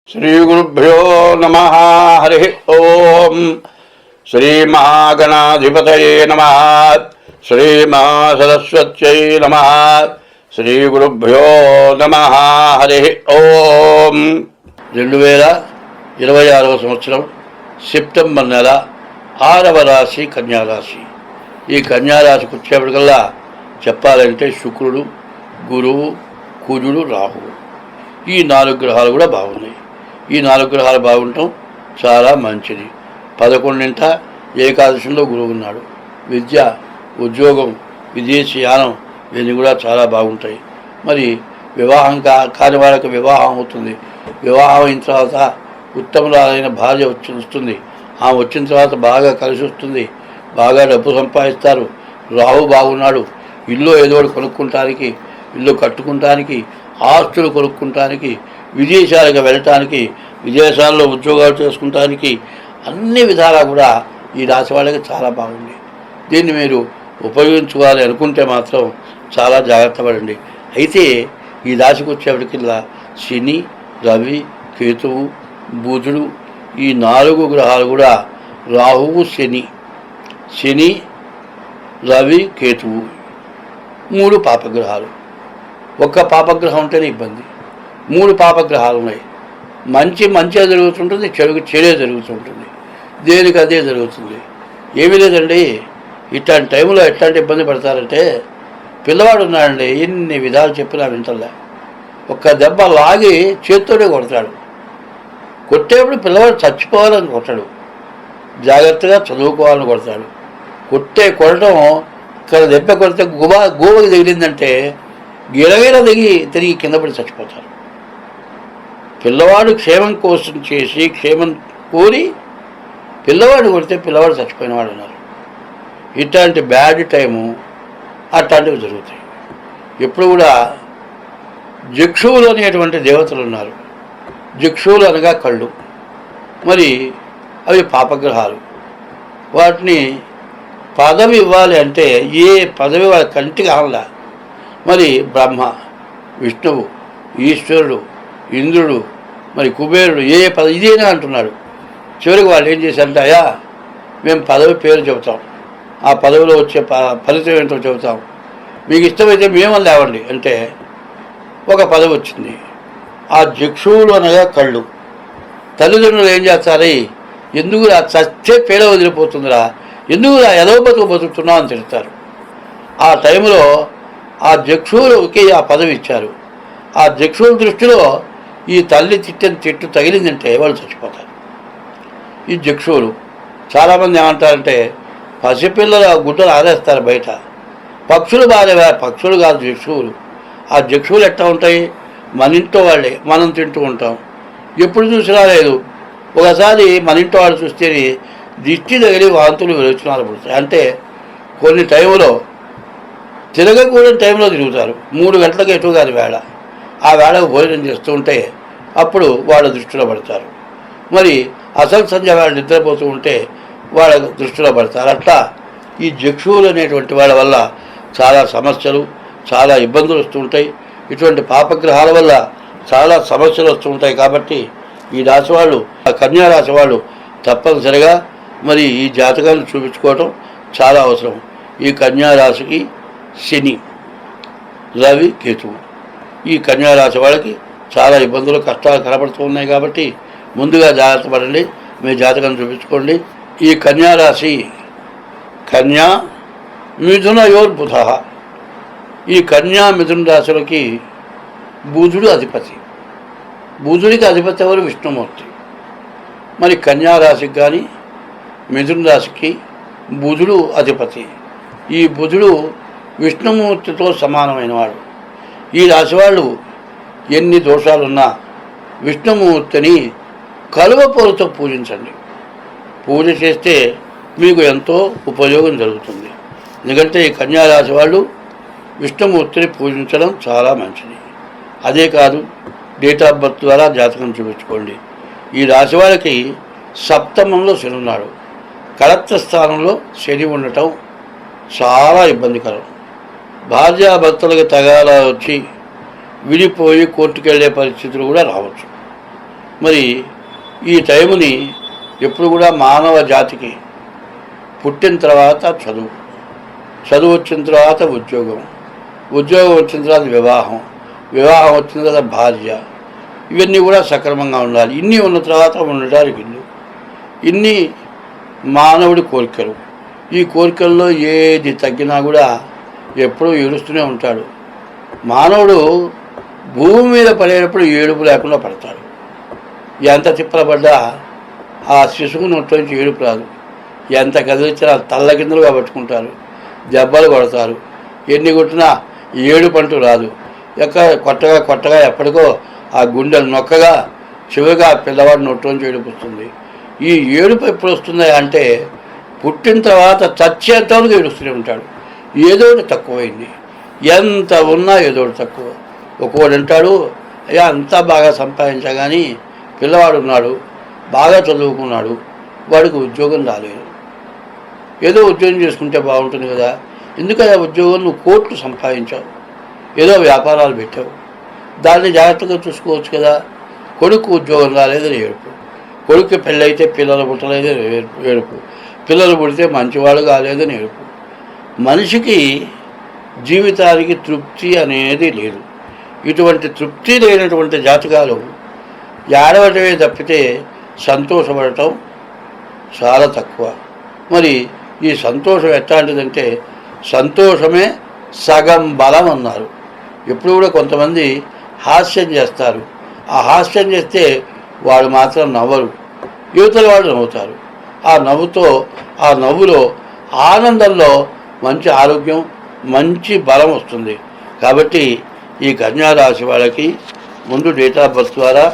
श्रीगुरुभ्यो नमः। हरि ओम। श्रीमहागणाधिपतये नमः। श्रीमहासरस्वत्यै नमः। श्रीगुरुभ्यो नमः। हरि ओम। 2026 సంవత్సరం సెప్టెంబర్ నెల 6వ రాశి కన్యారాశి. ఈ కన్యారాశికి వచ్చేప్పటికల్లా చెప్పాలంటే శుక్రుడు, గురువు, కుజుడు, రాహువు ఈ 4 గ్రహాలు కూడా బాగున్నాయి. ఈ 4 గ్రహాలు బాగుండటం చాలా మంచిది. 11ంట ఏకాదశంలో గురువు ఉన్నాడు. విద్య, ఉద్యోగం, విదేశీయానం ఇవన్నీ కూడా చాలా బాగుంటాయి. మరి వివాహం కాని వాళ్ళకి వివాహం అవుతుంది. వివాహం అయిన తర్వాత ఉత్తమరాలైన భార్య వస్తుంది. ఆమె వచ్చిన తర్వాత బాగా కలిసి వస్తుంది. బాగా డబ్బు సంపాదిస్తారు. రాహు బాగున్నాడు. ఇల్లు ఏదో కొనుక్కుంటానికి, ఇల్లు కట్టుకుంటానికి, ఆస్తులు కొనుక్కుంటానికి, విదేశాలకు వెళ్ళటానికి, విదేశాల్లో ఉద్యోగాలు చేసుకుంటానికి అన్ని విధాలా కూడా ఈ రాశి వాళ్ళకి చాలా బాగుంది. దీన్ని మీరు ఉపయోగించుకోవాలి అనుకుంటే మాత్రం చాలా జాగ్రత్త పడండి. అయితే ఈ రాశికి వచ్చేప్పటికల్లా శని, రవి, కేతువు, బుధుడు ఈ 4 గ్రహాలు కూడా రాహువు, శని, రవి, కేతువు 3 పాపగ్రహాలు. ఒక్క పాపగ్రహం ఉంటేనే ఇబ్బంది. 3 పాపగ్రహాలు ఉన్నాయి. మంచిగా జరుగుతుంటుంది, చెడే జరుగుతుంటుంది. దేనికి అదే జరుగుతుంది. ఏమీ లేదండి. ఇట్లాంటి టైంలో ఎట్లాంటి ఇబ్బంది పడతారంటే, పిల్లవాడు ఉన్నాడండి, ఎన్ని విధాలు చెప్పినా వింటలే. ఒక్క దెబ్బ లాగి చేత్తోనే కొడతాడు. కొట్టేప్పుడు పిల్లవాడు చచ్చిపోవాలని కొట్టాడు, జాగ్రత్తగా చదువుకోవాలని కొడతాడు. కొట్టడం ఇక్కడ దెబ్బ కొడితే గోవకి తగిలిందంటే గిరగిర తిరిగి కింద పడి చచ్చిపోతారు. పిల్లవాడు క్షేమం కోసం చేసి క్షేమం కోరి పిల్లవాడు కొడితే పిల్లవాడు చచ్చిపోయినవాడు ఉన్నారు. ఇట్లాంటి బ్యాడ్ టైము అట్లాంటివి జరుగుతాయి. ఎప్పుడు కూడా జక్షువులు అనేటువంటి దేవతలు ఉన్నారు. జక్షువులు అనగా కళ్ళు. మరి అవి పాపగ్రహాలు. వాటిని పదవి ఇవ్వాలి అంటే ఏ పదవి వాళ్ళ కంటికి ఆనలా. మరి బ్రహ్మ, విష్ణువు, ఈశ్వరుడు, ఇంద్రుడు, మరి కుబేరుడు ఏ పదవి ఇదేనా అంటున్నాడు. చివరికి వాళ్ళు ఏం చేశారంటే, అయ్యా మేము పదవి పేరు చెబుతాం, ఆ పదవిలో వచ్చే ఫలితం ఏంటో చెబుతాం, మీకు ఇష్టమైతే మేము లేవండి అంటే ఒక పదవి వచ్చింది. ఆ జక్షువులు అనగా కళ్ళు. తల్లిదండ్రులు ఏం చేస్తారు, ఎందుకు చచ్చే పేడ వదిలిపోతుందిరా, ఎందుకు ఎదవ బతుకుతున్నావు అని తిడతారు. ఆ టైంలో ఆ జక్షువులకి ఆ పదవి ఇచ్చారు. ఆ జక్షువుల దృష్టిలో ఈ తల్లి తిట్టు తగిలిందంటే వాళ్ళు చచ్చిపోతారు. ఈ జక్షువులు చాలామంది ఏమంటారంటే, పసిపిల్లల గుడ్డలు ఆరేస్తారు బయట. పక్షులు పక్షులు కాదు జక్షువులు. ఆ జక్షువులు ఎట్లా ఉంటాయి, మన ఇంట్లో వాళ్ళే, మనం తింటూ ఉంటాం. ఎప్పుడు చూసినా లేదు. ఒకసారి మన ఇంట్లో వాళ్ళు చూస్తే దిష్టి తగిలి వాంతులు విరోచనాలు పడతాయి. అంటే కొన్ని టైంలో తిరగకూడని టైంలో తిరుగుతారు. 3 గంటలకు ఎటు కాదు వేళ. ఆ వేళకు భోజనం చేస్తూ ఉంటే అప్పుడు వాళ్ళ దృష్టిలో పడతారు. మరి అసలు సంధ్య వేళ నిద్రపోతూ ఉంటే వాళ్ళ దృష్టిలో పడతారు. అట్లా ఈ జక్షువులు అనేటువంటి వాళ్ళ వల్ల చాలా సమస్యలు, చాలా ఇబ్బందులు వస్తుంటాయి. ఇటువంటి పాపగ్రహాల వల్ల చాలా సమస్యలు వస్తుంటాయి. కాబట్టి ఈ రాశి వాళ్ళు, ఆ కన్యా రాశి వాళ్ళు తప్పనిసరిగా మరి ఈ జాతకాలను చూపించుకోవటం చాలా అవసరం. ఈ కన్యా రాశికి శని, రవి, కేతువు ఈ కన్యారాశి వాళ్ళకి చాలా ఇబ్బందులు, కష్టాలు కనబడుతూ ఉన్నాయి. కాబట్టి ముందుగా జాగ్రత్త పడండి, మీ జాతకం చూపించుకోండి. ఈ కన్యారాశి కన్యా మిథునయోర్బుధ. ఈ కన్యా మిథున రాశులకి బుధుడు అధిపతి. బుధుడికి అధిపతి ఎవరు? విష్ణుమూర్తి. మరి కన్యారాశికి కానీ మిథున రాశికి బుధుడు అధిపతి. ఈ బుధుడు విష్ణుమూర్తితో సమానమైన వాడు. ఈ రాశివాళ్ళు ఎన్ని దోషాలున్నా విష్ణుమూర్తిని కలువపూలతో పూజించండి. పూజ చేస్తే మీకు ఎంతో ఉపయోగం జరుగుతుంది. ఎందుకంటే ఈ కన్యారాశి వాళ్ళు విష్ణుమూర్తిని పూజించడం చాలా మంచిది. అదే కాదు, డేట్ ఆఫ్ బర్త్ ద్వారా జాతకం చూపించుకోండి. ఈ రాశి వాళ్ళకి సప్తమంలో శని ఉన్నాడు. కళత్ర స్థానంలో శని ఉండటం చాలా ఇబ్బందికరం. భార్యాభర్తలకు తగాదా వచ్చి విడిపోయి కోర్టుకు వెళ్ళే పరిస్థితులు కూడా రావచ్చు. మరి ఈ టైముని ఎప్పుడు కూడా మానవ జాతికి పుట్టిన తర్వాత చదువు, చదువు వచ్చిన తర్వాత ఉద్యోగం, ఉద్యోగం వచ్చిన తర్వాత వివాహం, వివాహం వచ్చిన తర్వాత భార్య, ఇవన్నీ కూడా సక్రమంగా ఉండాలి. ఇన్ని ఉన్న తర్వాత ఉండడానికి ఇల్లు, ఇన్ని మానవుడి కోరికలు. ఈ కోరికల్లో ఏది తగ్గినా కూడా ఎప్పుడూ ఏడుస్తూనే ఉంటాడు. మానవుడు భూమి మీద పడేటప్పుడు ఏడుపు లేకుండా పడతాడు. ఎంత తిప్పలపడ్డా ఆ శిశువు నోట్లో నుంచి ఏడుపు రాదు. ఎంత కదిలించినా తల్ల కిందలుగా పట్టుకుంటారు, దెబ్బలు కొడతారు. ఎన్ని కొట్టినా ఏడుపు అంటూ రాదు. కొట్టగా ఎప్పటికో ఆ గుండెలు నొక్కగా చివరిగా పిల్లవాడు నోట్లోంచి ఏడుపు వస్తుంది. ఈ ఏడుపు ఎప్పుడు వస్తుందా అంటే పుట్టిన తర్వాత చచ్చేంతవరకు ఏడుస్తూనే ఉంటాడు. ఏదో ఒకటి తక్కువైంది, ఎంత ఉన్నా ఏదో ఒకటి తక్కువ. ఒక్కోడు అంటాడు, అయ్యా అంతా బాగా సంపాదించా కానీ పిల్లవాడు ఉన్నాడు, బాగా చదువుకున్నాడు, వాడికి ఉద్యోగం రాలేదు. ఏదో ఉద్యోగం చేసుకుంటే బాగుంటుంది కదా, ఎందుకయ్యా ఉద్యోగం? నువ్వు కోట్లు సంపాదించావు, ఏదో వ్యాపారాలు పెట్టావు, దాన్ని జాగ్రత్తగా చూసుకోవచ్చు కదా. కొడుకు ఉద్యోగం రాలేదని ఏడుపు, కొడుకు పెళ్ళైతే పిల్లలు పుట్టలేదని ఏడుపు, పిల్లలు పుడితే మంచివాడు కాలేదని ఏడుపు. మనిషికి జీవితానికి తృప్తి అనేది లేదు. ఇటువంటి తృప్తి లేనటువంటి జాతకాలు ఏడవటమే తప్పితే సంతోషపడటం చాలా తక్కువ. మరి ఈ సంతోషం ఎట్లాంటిదంటే సంతోషమే సగం బలం అన్నారు. ఎప్పుడు కూడా కొంతమంది హాస్యం చేస్తారు. ఆ హాస్యం చేస్తే వాడు మాత్రం నవ్వరు, యువతల వాళ్ళు నవ్వుతారు. ఆ నవ్వులో ఆనందంలో మంచి ఆరోగ్యం, మంచి బలం వస్తుంది. కాబట్టి ఈ కన్యారాశి వాళ్ళకి ముందు డేట్ ఆఫ్ బర్త్ ద్వారా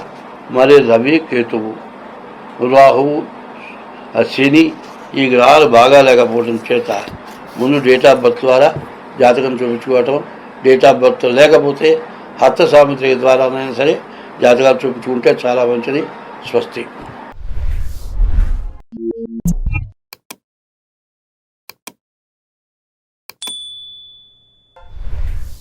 మరి రవి, కేతువు, రాహువు, శని ఈ గ్రహాలు బాగా లేకపోవడం చేత ముందు డేట్ ఆఫ్ బర్త్ ద్వారా జాతకం చూపించుకోవటం, డేట్ ఆఫ్ బర్త్ లేకపోతే హస్త సాముద్రిక ద్వారానైనా సరే జాతకాలు చూపించుకుంటే చాలా మంచిది. స్వస్తి.